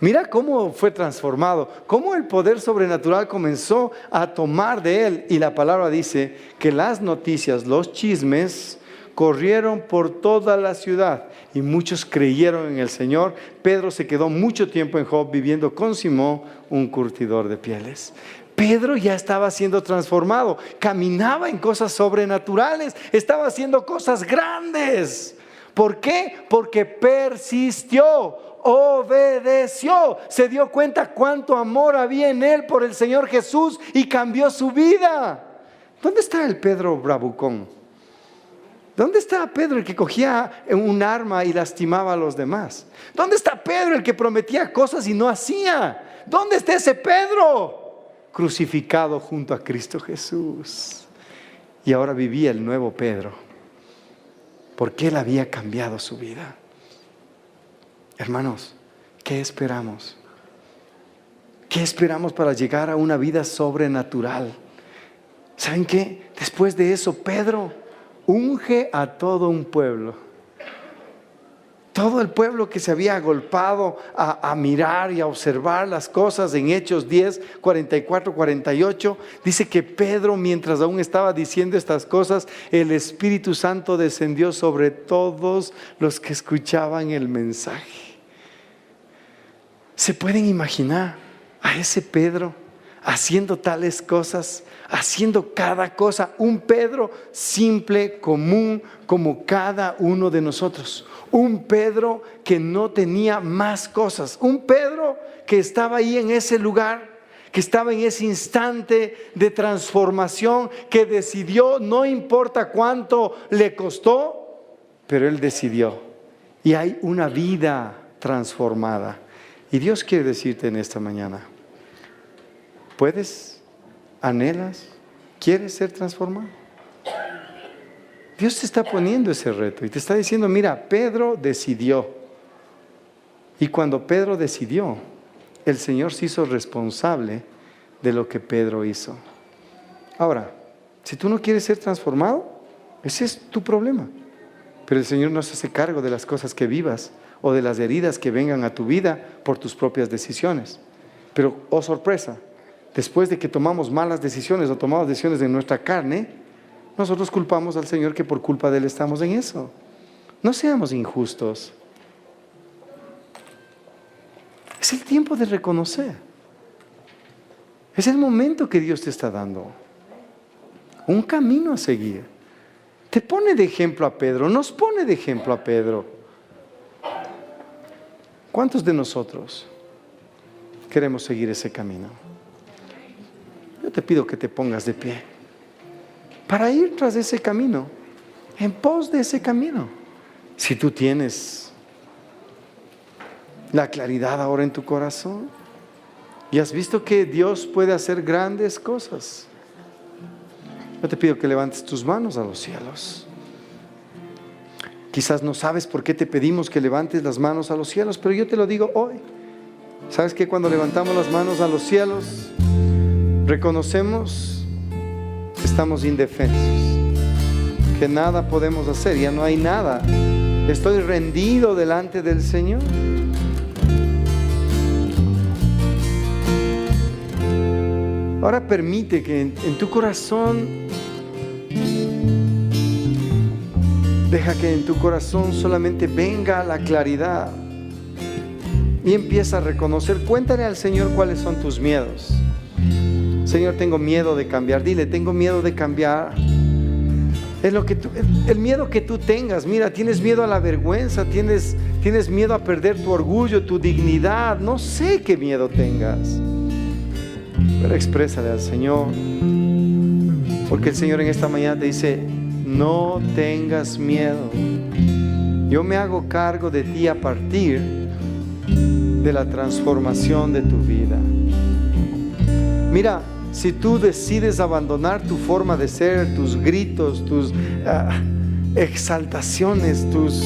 Mira cómo fue transformado, cómo el poder sobrenatural comenzó a tomar de él. Y la palabra dice que las noticias, los chismes, corrieron por toda la ciudad y muchos creyeron en el Señor. Pedro se quedó mucho tiempo en Job viviendo con Simón, un curtidor de pieles. Pedro ya estaba siendo transformado, caminaba en cosas sobrenaturales, estaba haciendo cosas grandes. ¿Por qué? Porque persistió, obedeció, se dio cuenta cuánto amor había en él por el Señor Jesús y cambió su vida. ¿Dónde está el Pedro bravucón? ¿Dónde está Pedro el que cogía un arma y lastimaba a los demás? ¿Dónde está Pedro el que prometía cosas y no hacía? ¿Dónde está ese Pedro? Crucificado junto a Cristo Jesús. Y ahora vivía el nuevo Pedro, porque él había cambiado su vida. Hermanos, ¿qué esperamos? ¿Qué esperamos para llegar a una vida sobrenatural? ¿Saben qué? Después de eso, Pedro unge a todo un pueblo. Todo el pueblo que se había agolpado a mirar y a observar las cosas en Hechos 10, 44, 48. Dice que Pedro, mientras aún estaba diciendo estas cosas, el Espíritu Santo descendió sobre todos los que escuchaban el mensaje. ¿Se pueden imaginar a ese Pedro haciendo tales cosas? Haciendo cada cosa, un Pedro simple, común, como cada uno de nosotros. Un Pedro que no tenía más cosas. Un Pedro que estaba ahí en ese lugar, que estaba en ese instante de transformación, que decidió, no importa cuánto le costó, pero él decidió. Y hay una vida transformada. Y Dios quiere decirte en esta mañana, ¿puedes? ¿Anhelas? ¿Quieres ser transformado? Dios te está poniendo ese reto y te está diciendo, mira, Pedro decidió. Y cuando Pedro decidió, el Señor se hizo responsable de lo que Pedro hizo. Ahora, si tú no quieres ser transformado, ese es tu problema. Pero el Señor no se hace cargo de las cosas que vivas o de las heridas que vengan a tu vida por tus propias decisiones. Pero, oh sorpresa, después de que tomamos malas decisiones o tomamos decisiones de nuestra carne, nosotros culpamos al Señor que por culpa de Él estamos en eso. No seamos injustos. Es el tiempo de reconocer. Es el momento que Dios te está dando. Un camino a seguir. Te pone de ejemplo a Pedro, nos pone de ejemplo a Pedro. ¿Cuántos de nosotros queremos seguir ese camino? Yo te pido que te pongas de pie para ir tras ese camino, en pos de ese camino. Si tú tienes la claridad ahora en tu corazón y has visto que Dios puede hacer grandes cosas, yo te pido que levantes tus manos a los cielos. Quizás no sabes por qué te pedimos que levantes las manos a los cielos, pero yo te lo digo hoy. ¿Sabes que cuando levantamos las manos a los cielos, reconocemos que estamos indefensos, que nada podemos hacer, ya no hay nada? Estoy rendido delante del Señor. Ahora permite que en tu corazón, deja que en tu corazón solamente venga la claridad y empieza a reconocer. Cuéntale al Señor cuáles son tus miedos. Señor, tengo miedo de cambiar. Dile, tengo miedo de cambiar. Es lo que el miedo que tú tengas. Mira, tienes miedo a la vergüenza, tienes miedo a perder tu orgullo, tu dignidad. No sé qué miedo tengas, pero exprésale al Señor, porque el Señor en esta mañana te dice, no tengas miedo. Yo me hago cargo de ti a partir de la transformación de tu vida. Mira, si tú decides abandonar tu forma de ser, tus gritos, tus exaltaciones, tus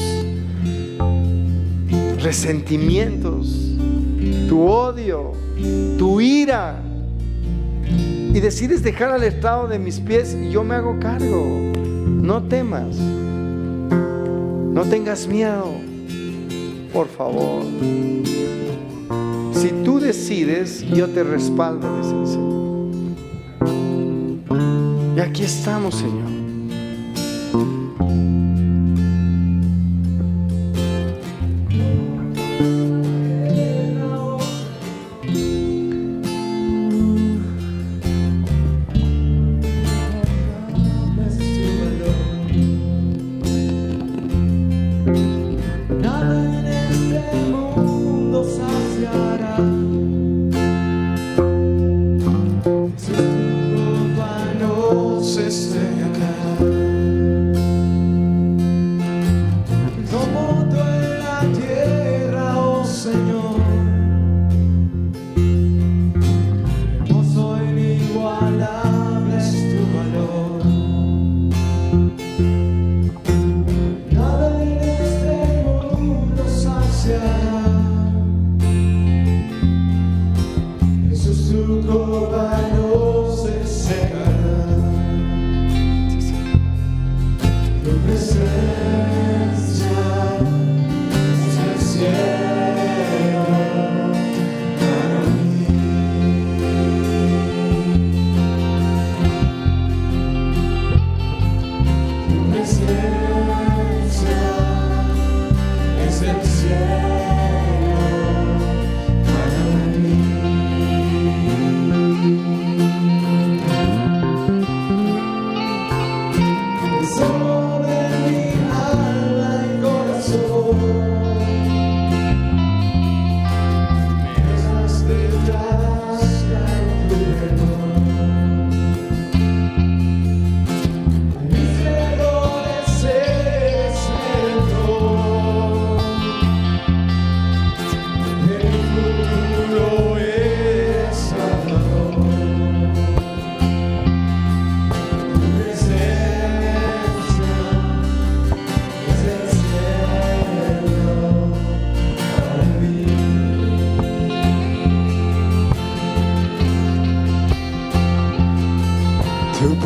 resentimientos, tu odio, tu ira, y decides dejar al estrado de mis pies, yo me hago cargo. No temas, no tengas miedo, por favor. Si tú decides, yo te respaldo, dice el Señor. Y aquí estamos, Señor.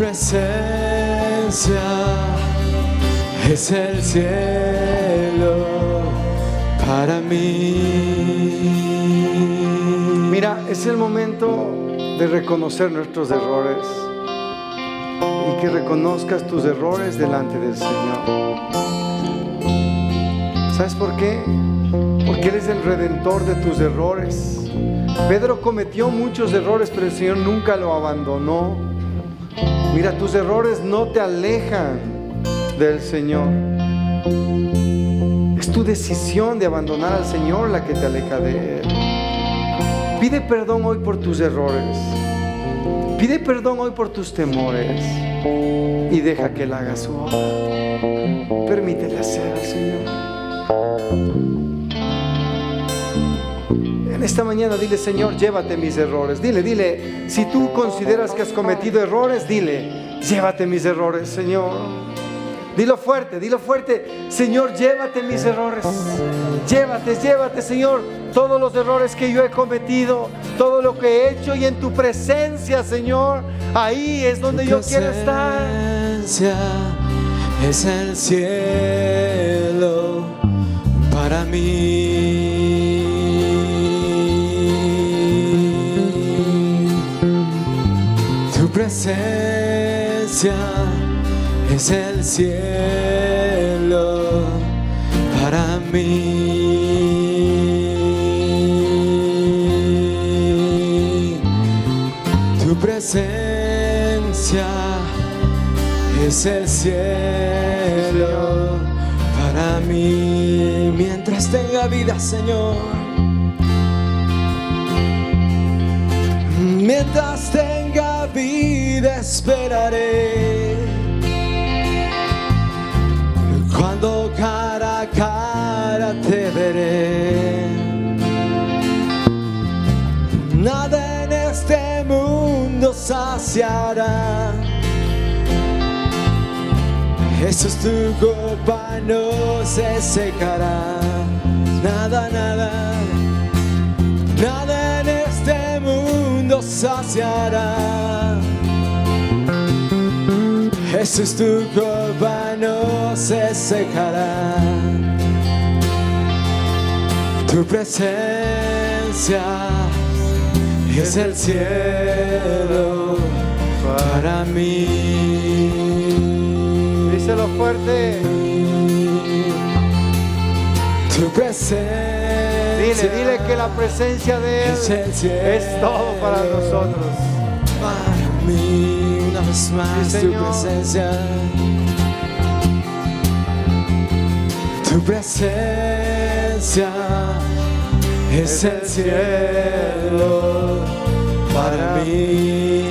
presencia es el cielo para mí. Mira, es el momento de reconocer nuestros errores y que reconozcas tus errores delante del Señor. ¿Sabes por qué? Porque Él es el redentor de tus errores. Pedro cometió muchos errores, pero el Señor nunca lo abandonó. Mira, tus errores no te alejan del Señor. Es tu decisión de abandonar al Señor la que te aleja de Él. Pide perdón hoy por tus errores. Pide perdón hoy por tus temores y deja que Él haga su obra. Permítele hacer al Señor. En esta mañana dile: Señor, llévate mis errores. Dile, si tú consideras que has cometido errores, dile: llévate mis errores, Señor. Dilo fuerte, Señor, llévate mis errores. Llévate, Señor, todos los errores que yo he cometido, todo lo que he hecho, y en tu presencia, Señor, ahí es donde yo quiero estar. Es el cielo para mí. Tu presencia es el cielo para mí. Tu presencia es el cielo para mí. Mientras tenga vida, Señor, mientras tenga vida, esperaré. Cuando cara a cara te veré. Nada en este mundo saciará. Jesús, tu copa no se secará. Nada en este mundo saciará. Jesús, tu copa no se secará. Tu presencia es el cielo para mí. Díselo fuerte. Tu presencia. Dile que la presencia de Él es todo para nosotros. Para mí, una vez más, sí, tu presencia. Tu presencia es el cielo para mí.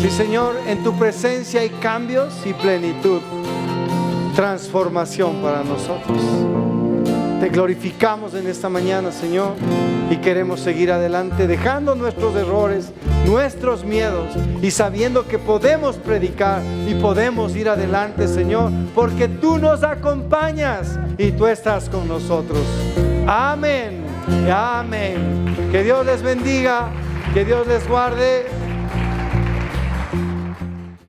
Sí, Señor, en tu presencia hay cambios y plenitud, transformación para nosotros. Te glorificamos en esta mañana, Señor, y queremos seguir adelante, dejando nuestros errores, nuestros miedos, y sabiendo que podemos predicar y podemos ir adelante, Señor, porque tú nos acompañas y tú estás con nosotros. Amén. Amén. Que Dios les bendiga, que Dios les guarde.